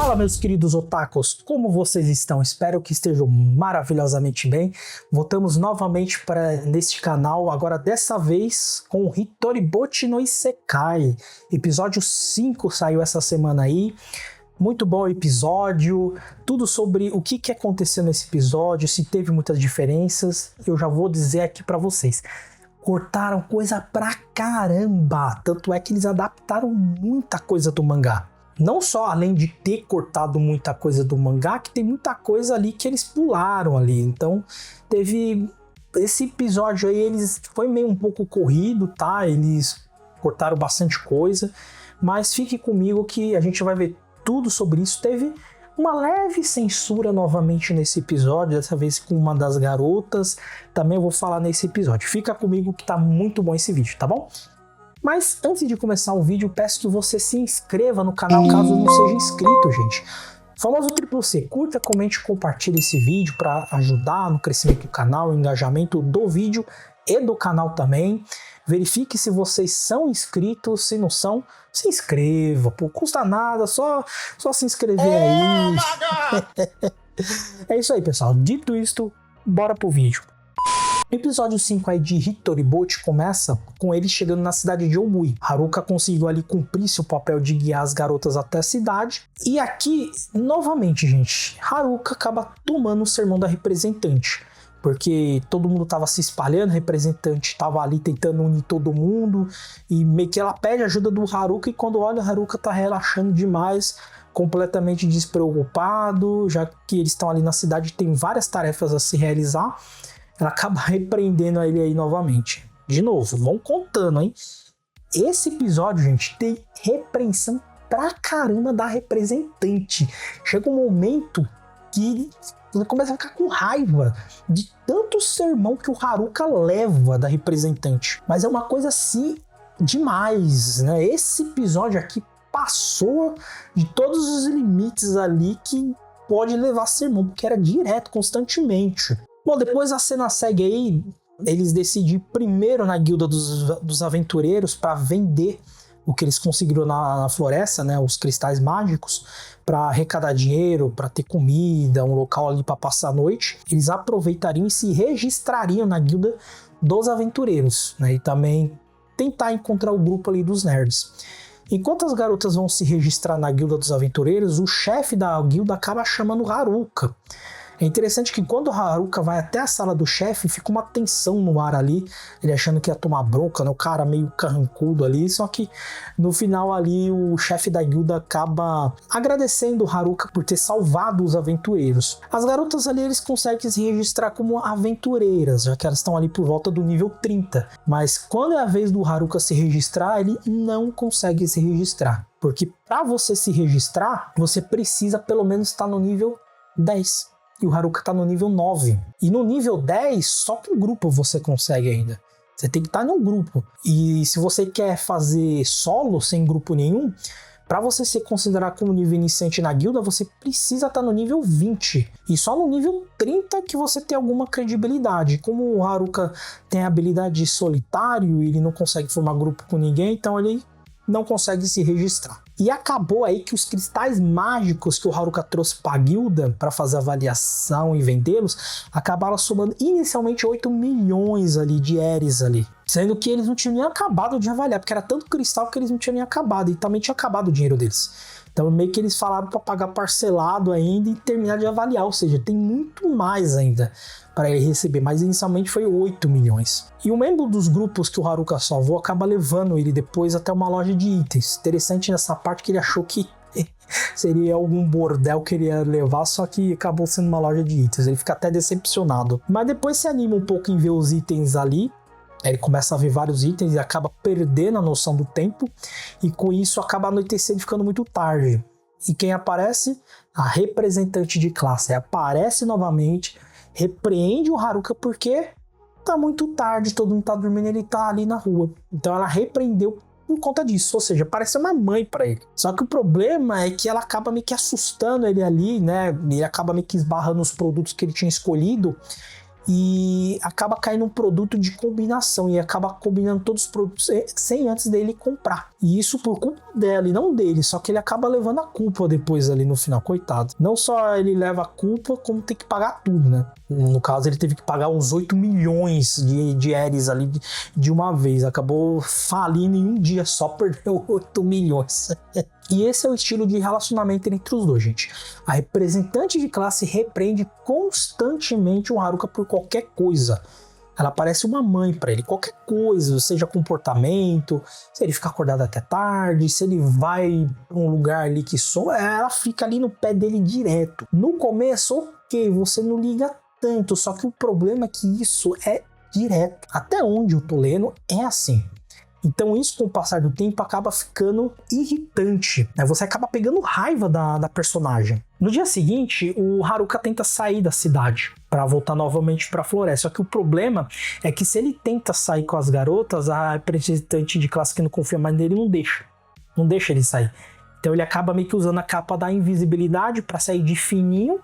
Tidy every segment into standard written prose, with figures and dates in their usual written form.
Fala, meus queridos otakus, como vocês estão? Espero que estejam maravilhosamente bem. Voltamos novamente neste canal, agora dessa vez com Hitoribochi no Isekai. Episódio 5 saiu essa semana aí. Muito bom o episódio, tudo sobre o que aconteceu nesse episódio, se teve muitas diferenças. Eu já vou dizer aqui pra vocês. Cortaram coisa pra caramba, tanto é que eles adaptaram muita coisa do mangá. Não só além de ter cortado muita coisa do mangá, que tem muita coisa ali que eles pularam ali. Então teve esse episódio aí, foi meio um pouco corrido, tá? Eles cortaram bastante coisa, mas fique comigo que a gente vai ver tudo sobre isso. Teve uma leve censura novamente nesse episódio, dessa vez com uma das garotas. Também eu vou falar nesse episódio. Fica comigo que tá muito bom esse vídeo, tá bom? Mas antes de começar o vídeo, peço que você se inscreva no canal caso não seja inscrito, gente. Famoso triplo C, curta, comente e compartilhe esse vídeo para ajudar no crescimento do canal, engajamento do vídeo e do canal também. Verifique se vocês são inscritos, se não são, se inscreva, pô, custa nada, só se inscrever aí. É isso aí, pessoal. Dito isto, bora pro vídeo. O episódio 5 aí de Hitoribochi começa com ele chegando na cidade de Omui. Haruka conseguiu ali cumprir seu papel de guiar as garotas até a cidade. E aqui, novamente, gente, Haruka acaba tomando o sermão da representante. Porque todo mundo tava se espalhando, a representante tava ali tentando unir todo mundo. E meio que ela pede ajuda do Haruka, e quando olha, Haruka tá relaxando demais, completamente despreocupado, já que eles estão ali na cidade, tem várias tarefas a se realizar. Ela acaba repreendendo ele aí novamente. De novo, vão contando, hein? Esse episódio, gente, tem repreensão pra caramba da representante. Chega um momento que você começa a ficar com raiva de tanto sermão que o Haruka leva da representante. Mas é uma coisa assim demais, né? Esse episódio aqui passou de todos os limites ali que pode levar sermão, porque era direto, constantemente. Bom, depois a cena segue aí, eles decidem primeiro na guilda dos aventureiros para vender o que eles conseguiram na floresta, né, os cristais mágicos, para arrecadar dinheiro, para ter comida, um local ali para passar a noite. Eles aproveitariam e se registrariam na guilda dos aventureiros, né, e também tentar encontrar o grupo ali dos nerds. Enquanto as garotas vão se registrar na guilda dos aventureiros, o chefe da guilda acaba chamando Haruka. É interessante que quando o Haruka vai até a sala do chefe, fica uma tensão no ar ali, ele achando que ia tomar bronca, né? O cara meio carrancudo ali, só que no final ali o chefe da guilda acaba agradecendo o Haruka por ter salvado os aventureiros. As garotas ali, eles conseguem se registrar como aventureiras, já que elas estão ali por volta do nível 30, mas quando é a vez do Haruka se registrar, ele não consegue se registrar, porque para você se registrar, você precisa pelo menos estar no nível 10. E o Haruka tá no nível 9. E no nível 10, só com grupo você consegue ainda. Você tem que estar num grupo. E se você quer fazer solo, sem grupo nenhum, para você ser considerado como nível iniciante na guilda, você precisa estar no nível 20. E só no nível 30 que você tem alguma credibilidade. Como o Haruka tem a habilidade de solitário, ele não consegue formar grupo com ninguém, então ele não consegue se registrar. E acabou aí que os cristais mágicos que o Haruka trouxe para a guilda para fazer avaliação e vendê-los acabaram somando inicialmente 8 milhões ali de Eris ali. Sendo que eles não tinham nem acabado de avaliar, porque era tanto cristal que eles não tinham nem acabado, e também tinha acabado o dinheiro deles. Então meio que eles falaram para pagar parcelado ainda e terminar de avaliar, ou seja, tem muito mais ainda para ele receber, mas inicialmente foi 8 milhões. E um membro dos grupos que o Haruka salvou acaba levando ele depois até uma loja de itens. Interessante nessa parte que ele achou que seria algum bordel que ele ia levar, só que acabou sendo uma loja de itens. Ele fica até decepcionado. Mas depois se anima um pouco em ver os itens ali. Ele começa a ver vários itens e acaba perdendo a noção do tempo. E com isso acaba anoitecendo e ficando muito tarde. E quem aparece? A representante de classe. Aparece novamente, repreende o Haruka porque tá muito tarde, todo mundo tá dormindo e ele tá ali na rua. Então ela repreendeu por conta disso, ou seja, parece uma mãe pra ele. Só que o problema é que ela acaba meio que assustando ele ali, né? Ele acaba meio que esbarrando nos produtos que ele tinha escolhido e acaba caindo um produto de combinação e acaba combinando todos os produtos sem antes dele comprar. E isso por culpa dela e não dele, só que ele acaba levando a culpa depois ali no final, coitado. Não só ele leva a culpa, como tem que pagar tudo, né? No caso, ele teve que pagar uns 8 milhões de Ares ali de uma vez. Acabou falindo em um dia só, perdeu 8 milhões. E esse é o estilo de relacionamento entre os dois, gente. A representante de classe repreende constantemente o Haruka por qualquer coisa. Ela parece uma mãe para ele, qualquer coisa, seja comportamento, se ele fica acordado até tarde, se ele vai para um lugar ali que soa, ela fica ali no pé dele direto. No começo, ok, você não liga tanto, só que o problema é que isso é direto. Até onde eu tô lendo é assim. Então isso, com o passar do tempo, acaba ficando irritante, né? Você acaba pegando raiva da personagem. No dia seguinte, o Haruka tenta sair da cidade para voltar novamente para a floresta. Só que o problema é que se ele tenta sair com as garotas, a representante de classe que não confia mais nele não deixa ele sair. Então ele acaba meio que usando a capa da invisibilidade para sair de fininho.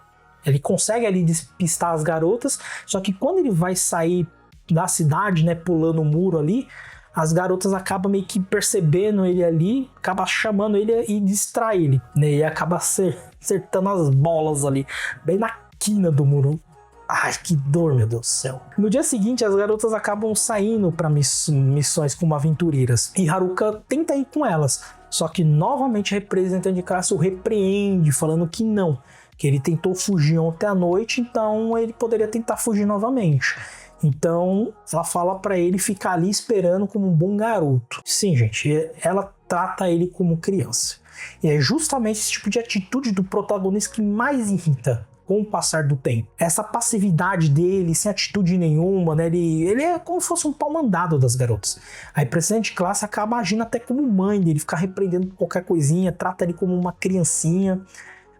Ele consegue ali despistar as garotas, só que quando ele vai sair da cidade, né, pulando o muro ali, as garotas acabam meio que percebendo ele ali, acaba chamando ele e distrai ele, né? E acaba acertando as bolas ali, bem na quina do muro. Ai, que dor, meu Deus do céu. No dia seguinte, as garotas acabam saindo para missões como aventureiras. E Haruka tenta ir com elas. Só que novamente a representante de classe o repreende, falando que não. Que ele tentou fugir ontem à noite, então ele poderia tentar fugir novamente. Então, ela fala pra ele ficar ali esperando como um bom garoto. Sim, gente, ela trata ele como criança. E é justamente esse tipo de atitude do protagonista que mais irrita com o passar do tempo. Essa passividade dele, sem atitude nenhuma, né? Ele é como se fosse um pau mandado das garotas. A representante de classe acaba agindo até como mãe dele, fica repreendendo qualquer coisinha, trata ele como uma criancinha.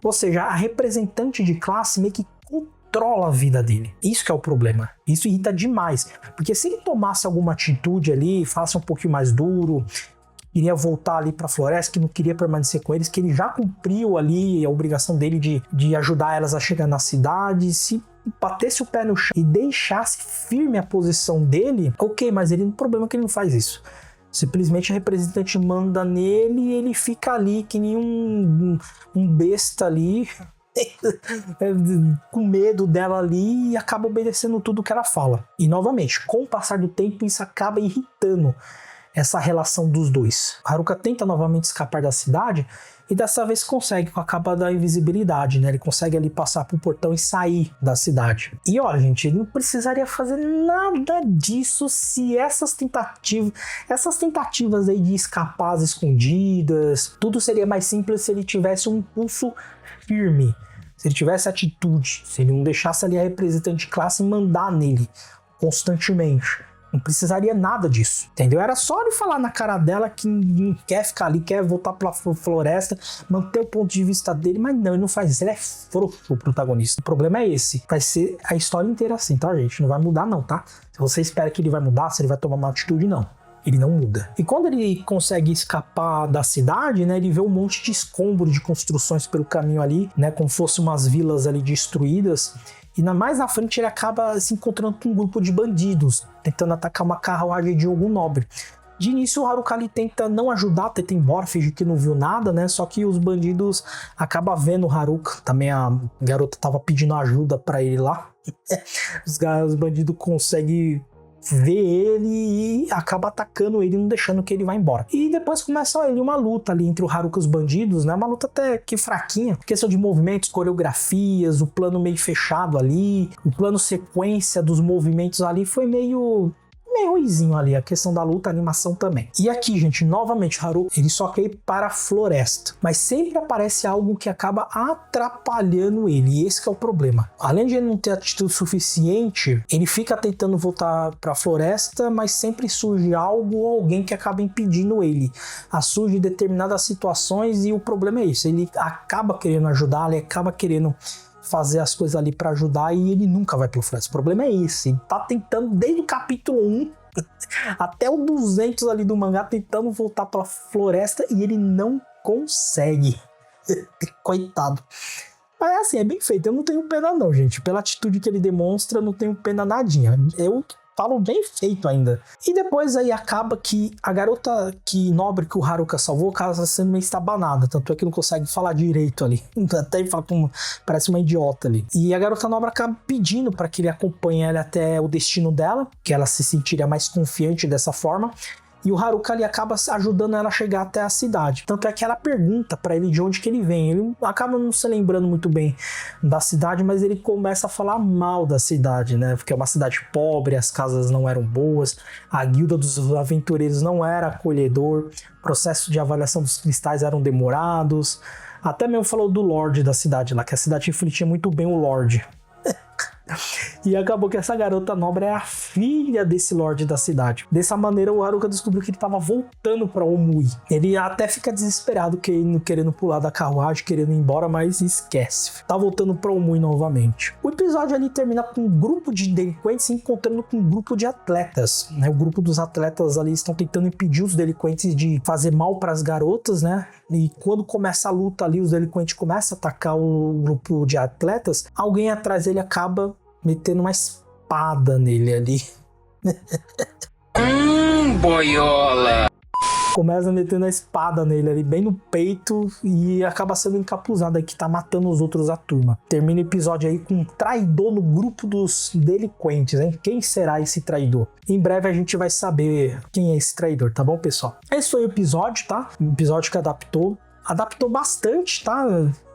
Ou seja, a representante de classe meio que controla a vida dele. Isso que é o problema. Isso irrita demais. Porque se ele tomasse alguma atitude ali, faça um pouquinho mais duro, queria voltar ali pra floresta, que não queria permanecer com eles, que ele já cumpriu ali a obrigação dele de ajudar elas a chegar na cidade, se batesse o pé no chão e deixasse firme a posição dele, ok, mas o problema é que ele não faz isso. Simplesmente a representante manda nele e ele fica ali que nem um besta ali, com medo dela ali, e acaba obedecendo tudo que ela fala. E novamente, com o passar do tempo, isso acaba irritando essa relação dos dois. Haruka tenta novamente escapar da cidade e dessa vez consegue com a capa da invisibilidade, né? Ele consegue ali passar pro portão e sair da cidade. E olha, gente, ele não precisaria fazer nada disso se essas tentativas aí de escapar às escondidas, tudo seria mais simples se ele tivesse um pulso firme, se ele tivesse atitude, se ele não deixasse ali a representante de classe mandar nele constantemente. Não precisaria nada disso, entendeu? Era só ele falar na cara dela que não quer ficar ali, quer voltar pra floresta, manter o ponto de vista dele, mas não, ele não faz isso, ele é frouxo, o protagonista. O problema é esse, vai ser a história inteira assim, tá, gente? Não vai mudar não, tá? Se você espera que ele vai mudar, se ele vai tomar uma atitude, não. Ele não muda. E quando ele consegue escapar da cidade, né, ele vê um monte de escombro de construções pelo caminho ali, né, como fossem umas vilas ali destruídas. E mais na frente ele acaba se encontrando com um grupo de bandidos, tentando atacar uma carruagem de algum nobre. De início o Haruka ali tenta não ajudar, tenta ir embora, fingir que não viu nada, né? Só que os bandidos acabam vendo o Haruka. Também a garota tava pedindo ajuda pra ele lá. Os bandidos conseguem ver ele e acaba atacando ele, não deixando que ele vá embora. E depois começa ali uma luta ali entre o Haruka e os bandidos, né? Uma luta até que fraquinha, questão de movimentos, coreografias, o plano meio fechado ali, o plano sequência dos movimentos ali foi meio ruizinho ali, a questão da luta, a animação também. E aqui, gente, novamente, Haruka, ele só quer ir para a floresta, mas sempre aparece algo que acaba atrapalhando ele, e esse que é o problema. Além de ele não ter atitude suficiente, ele fica tentando voltar para a floresta, mas sempre surge algo ou alguém que acaba impedindo ele. Surge determinadas situações e o problema é isso, ele acaba querendo ajudar, ele acaba querendo fazer as coisas ali pra ajudar e ele nunca vai pela floresta. O problema é esse, ele tá tentando desde o capítulo 1 até o 200 ali do mangá, tentando voltar pra floresta e ele não consegue. Coitado. Mas assim, é bem feito. Eu não tenho pena não, gente. Pela atitude que ele demonstra, eu não tenho pena nadinha. Eu falo bem feito ainda. E depois aí acaba que a garota nobre que o Haruka salvou acaba sendo meio estabanada. Tanto é que não consegue falar direito ali. Até ele fala como parece uma idiota ali. E a garota nobre acaba pedindo para que ele acompanhe ela até o destino dela, que ela se sentiria mais confiante dessa forma. E o Haruka ali acaba ajudando ela a chegar até a cidade. Tanto é que ela pergunta pra ele de onde que ele vem. Ele acaba não se lembrando muito bem da cidade, mas ele começa a falar mal da cidade, né? Porque é uma cidade pobre, as casas não eram boas, a guilda dos aventureiros não era acolhedor, o processo de avaliação dos cristais eram demorados. Até mesmo falou do Lorde da cidade lá, que a cidade refletia muito bem o Lorde. E acabou que essa garota nobre é a filha desse lorde da cidade. Dessa maneira, o Haruka descobriu que ele estava voltando para Omui. Ele até fica desesperado, querendo pular da carruagem, querendo ir embora, mas esquece. Tá voltando para Omui novamente. O episódio ali termina com um grupo de delinquentes se encontrando com um grupo de atletas. O grupo dos atletas ali estão tentando impedir os delinquentes de fazer mal para as garotas, né? E quando começa a luta ali, os delinquentes começam a atacar o grupo de atletas. Alguém atrás dele acaba metendo uma espada nele ali. Boiola! Começa metendo a espada nele ali, bem no peito, e acaba sendo encapuzado aí, que tá matando os outros da turma. Termina o episódio aí com um traidor no grupo dos delinquentes, hein? Quem será esse traidor? Em breve a gente vai saber quem é esse traidor, tá bom, pessoal? Esse foi o episódio, tá? O episódio que adaptou bastante, tá?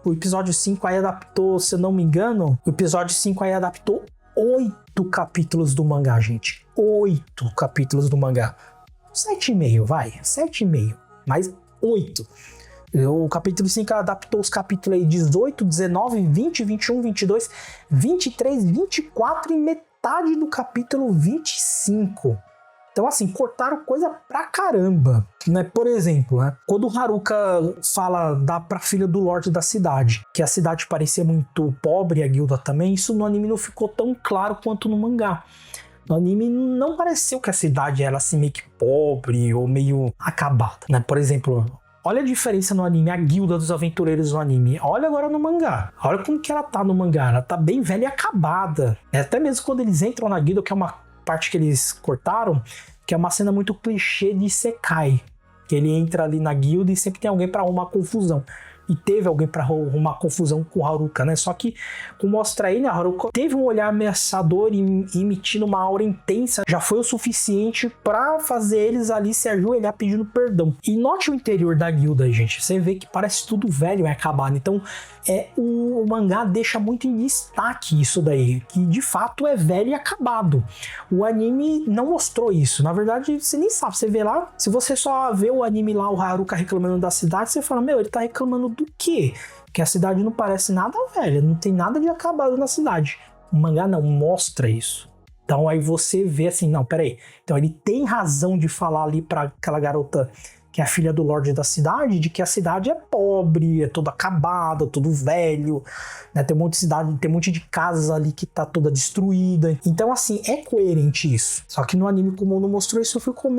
O episódio 5 aí adaptou, se eu não me engano, o episódio 5 aí adaptou 8 capítulos do mangá, gente. 8 capítulos do mangá. 7,5, vai. 7,5. Mais 8. O capítulo 5 adaptou os capítulos aí 18, 19, 20, 21, 22, 23, 24 e metade do capítulo 25. Então, assim, cortaram coisa pra caramba, né? Por exemplo, né? Quando o Haruka dá pra filha do Lorde da cidade, que a cidade parecia muito pobre, a guilda também, isso no anime não ficou tão claro quanto no mangá. No anime não pareceu que a cidade era assim meio que pobre ou meio acabada, né? Por exemplo, olha a diferença no anime, a guilda dos aventureiros no anime. Olha agora no mangá. Olha como que ela tá no mangá. Ela tá bem velha e acabada. Até mesmo quando eles entram na guilda, que é uma parte que eles cortaram, que é uma cena muito clichê de Isekai, que ele entra ali na guilda e sempre tem alguém para arrumar confusão. E teve alguém para arrumar confusão com o Haruka, né? Só que, como mostra aí, né, Haruka teve um olhar ameaçador e emitindo uma aura intensa, já foi o suficiente para fazer eles ali se ajoelhar pedindo perdão. E note o interior da guilda, gente. Você vê que parece tudo velho e acabado. Então, o mangá deixa muito em destaque isso daí, que de fato é velho e acabado. O anime não mostrou isso. Na verdade, você nem sabe. Você vê lá, se você só vê o anime lá, o Haruka reclamando da cidade, você fala, meu, ele tá reclamando do quê? Que a cidade não parece nada velha, não tem nada de acabado na cidade. O mangá não mostra isso. Então aí você vê assim, não, peraí. Então ele tem razão de falar ali pra aquela garota que é a filha do Lorde da cidade, de que a cidade é pobre, é toda acabada, tudo velho, né? Tem um monte de cidade, tem um monte de casas ali que tá toda destruída. Então, assim, é coerente isso. Só que no anime, como não mostrou isso, ficou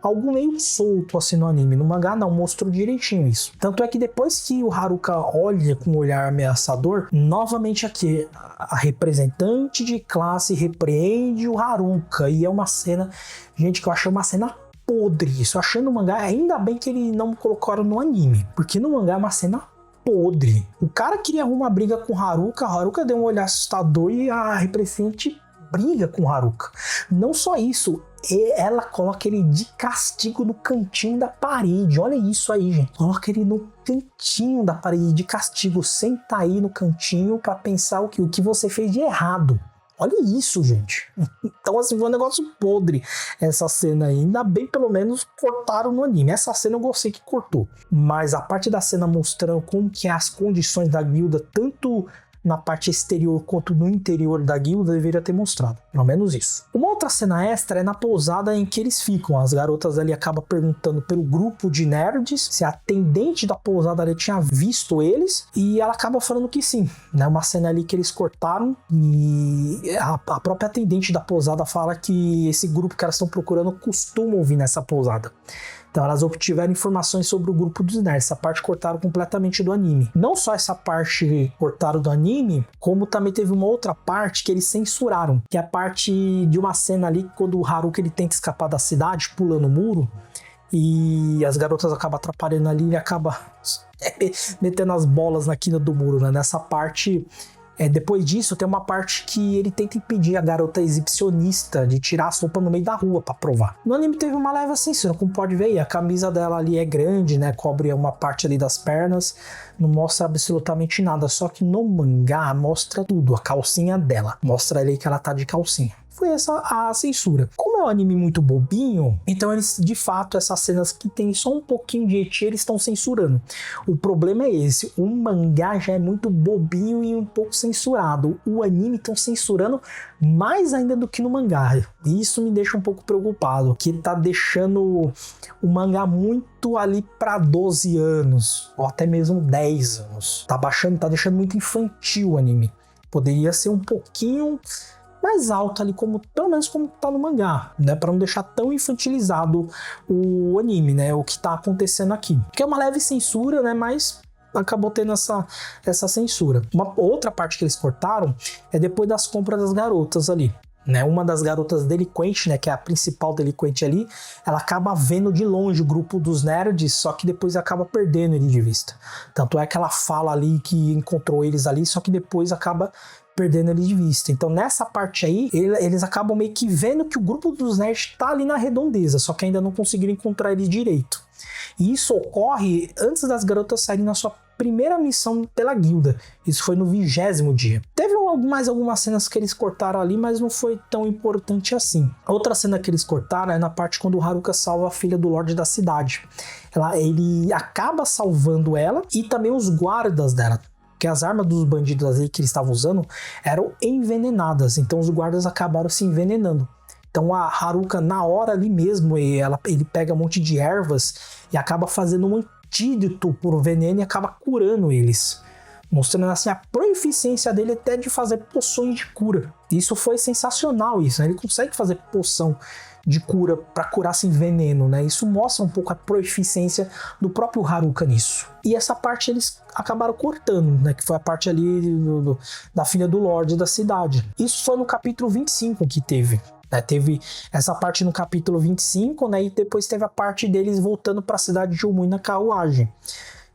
algo meio solto assim no anime. No mangá não, mostrou direitinho isso. Tanto é que depois que o Haruka olha com um olhar ameaçador, novamente aqui, a representante de classe repreende o Haruka. E é uma cena, gente, que eu achei uma cena podre. Isso, achando o mangá, ainda bem que ele não colocaram no anime, porque no mangá é uma cena podre. O cara queria arrumar briga com o Haruka deu um olhar assustador e a representante briga com o Haruka. Não só isso, ela coloca ele de castigo no cantinho da parede. Olha isso aí, gente. Coloca ele no cantinho da parede de castigo. Senta aí no cantinho pra pensar o que você fez de errado. Olha isso, gente. Então, assim, foi um negócio podre essa cena aí. Ainda bem, pelo menos, cortaram no anime. Essa cena eu gostei que cortou. Mas a parte da cena mostrando como que é as condições da guilda, tanto na parte exterior quanto no interior da guilda, deveria ter mostrado. Pelo menos isso. Uma outra cena extra é na pousada em que eles ficam. As garotas ali acabam perguntando pelo grupo de nerds se a atendente da pousada ali tinha visto eles, e ela acaba falando que sim, né? Uma cena ali que eles cortaram, e a própria atendente da pousada fala que esse grupo que elas estão procurando costumam vir nessa pousada. Então elas obtiveram informações sobre o grupo dos nerds. Essa parte cortaram completamente do anime. Não só essa parte cortaram do anime, como também teve uma outra parte que eles censuraram, que é a parte de uma cena ali quando o Haruka ele tenta escapar da cidade pulando o muro e as garotas acabam atrapalhando ali e ele acaba metendo as bolas na quina do muro, né? Nessa parte, depois disso tem uma parte que ele tenta impedir a garota exibicionista de tirar a sopa no meio da rua pra provar. No anime teve uma leve censura, como pode ver, a camisa dela ali é grande, né? Cobre uma parte ali das pernas, não mostra absolutamente nada, só que no mangá mostra tudo, a calcinha dela, mostra ali que ela tá de calcinha. Foi essa a censura. Como é um anime muito bobinho, então eles, de fato, essas cenas que tem só um pouquinho de eti, eles estão censurando. O problema é esse, o mangá já é muito bobinho e um pouco censurado. O anime estão censurando mais ainda do que no mangá. E isso me deixa um pouco preocupado, que tá deixando o mangá muito ali para 12 anos, ou até mesmo 10 anos. Tá deixando muito infantil o anime. Poderia ser um pouquinho mais alto ali, pelo menos como tá no mangá, né, para não deixar tão infantilizado o anime, né, o que tá acontecendo aqui. Que é uma leve censura, né, mas acabou tendo essa censura. Uma outra parte que eles cortaram é depois das compras das garotas ali, né, uma das garotas delinquentes, né, que é a principal delinquente ali, ela acaba vendo de longe o grupo dos nerds, só que depois acaba perdendo ele de vista. Tanto é que ela fala ali que encontrou eles ali, só que depois acaba perdendo ele de vista. Então nessa parte aí, eles acabam meio que vendo que o grupo dos nerds tá ali na redondeza, só que ainda não conseguiram encontrar ele direito. E isso ocorre antes das garotas saírem na sua primeira missão pela guilda. Isso foi no 20º dia. Teve mais algumas cenas que eles cortaram ali, mas não foi tão importante assim. Outra cena que eles cortaram é na parte quando o Haruka salva a filha do Lorde da cidade. Ele acaba salvando ela e também os guardas dela, que as armas dos bandidos aí que eles estavam usando eram envenenadas, então os guardas acabaram se envenenando. Então a Haruka, na hora ali mesmo, ele pega um monte de ervas e acaba fazendo um antídoto por veneno e acaba curando eles, mostrando assim a proficiência dele até de fazer poções de cura. Isso foi sensacional, né? Ele consegue fazer poção de cura para curar sem veneno, né? Isso mostra um pouco a proficiência do próprio Haruka nisso. E essa parte eles acabaram cortando, né? Que foi a parte ali da filha do Lorde da cidade. Isso foi no capítulo 25 que teve. Teve essa parte no capítulo 25, né? E depois teve a parte deles voltando para a cidade de Omui na carruagem.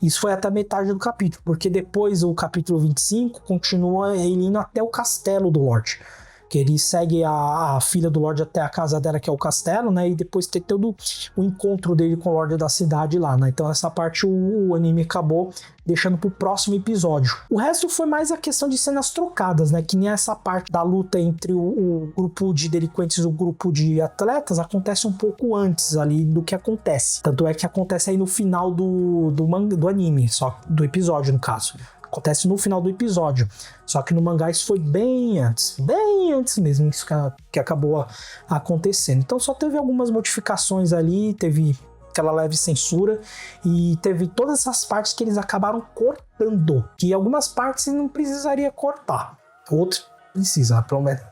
Isso foi até metade do capítulo, porque depois o capítulo 25 continua ele indo até o castelo do Lorde. Que ele segue a filha do Lorde até a casa dela, que é o castelo, né? E depois tem todo o encontro dele com o Lorde da cidade lá, né? Então essa parte o anime acabou deixando pro próximo episódio. O resto foi mais a questão de cenas trocadas, né? Que nem essa parte da luta entre o grupo de delinquentes e o grupo de atletas acontece um pouco antes ali do que acontece. Tanto é que acontece aí no final do anime, só do episódio no caso. Acontece no final do episódio. Só que no mangá isso foi bem antes mesmo, isso que acabou acontecendo. Então só teve algumas modificações ali, teve aquela leve censura e teve todas essas partes que eles acabaram cortando. Que algumas partes não precisaria cortar, outras precisa, pelo menos.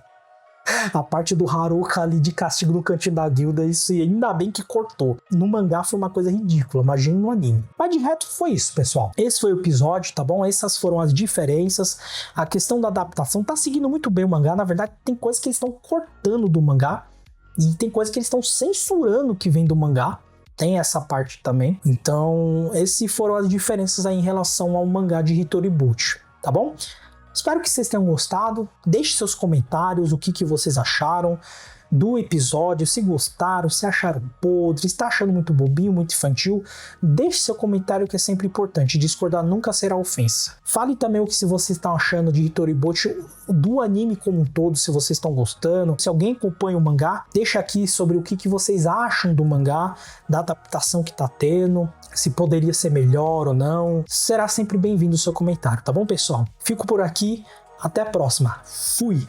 A parte do Haruka ali de castigo no cantinho da guilda, isso ainda bem que cortou. No mangá foi uma coisa ridícula, imagina no anime. Mas de resto foi isso, pessoal. Esse foi o episódio, tá bom? Essas foram as diferenças. A questão da adaptação tá seguindo muito bem o mangá. Na verdade, tem coisas que eles estão cortando do mangá e tem coisas que eles estão censurando que vem do mangá. Tem essa parte também. Então, essas foram as diferenças aí em relação ao mangá de Hitoribuchi, tá bom? Espero que vocês tenham gostado. Deixe seus comentários, o que vocês acharam do episódio, se gostaram, se acharam podre, está achando muito bobinho, muito infantil. Deixe seu comentário, que é sempre importante. Discordar nunca será ofensa. Fale também o que vocês estão achando de Hitoribuchi, do anime como um todo, se vocês estão gostando. Se alguém acompanha o mangá, deixa aqui sobre o que vocês acham do mangá, da adaptação que tá tendo, se poderia ser melhor ou não. Será sempre bem-vindo o seu comentário, tá bom, pessoal? Fico por aqui, até a próxima. Fui!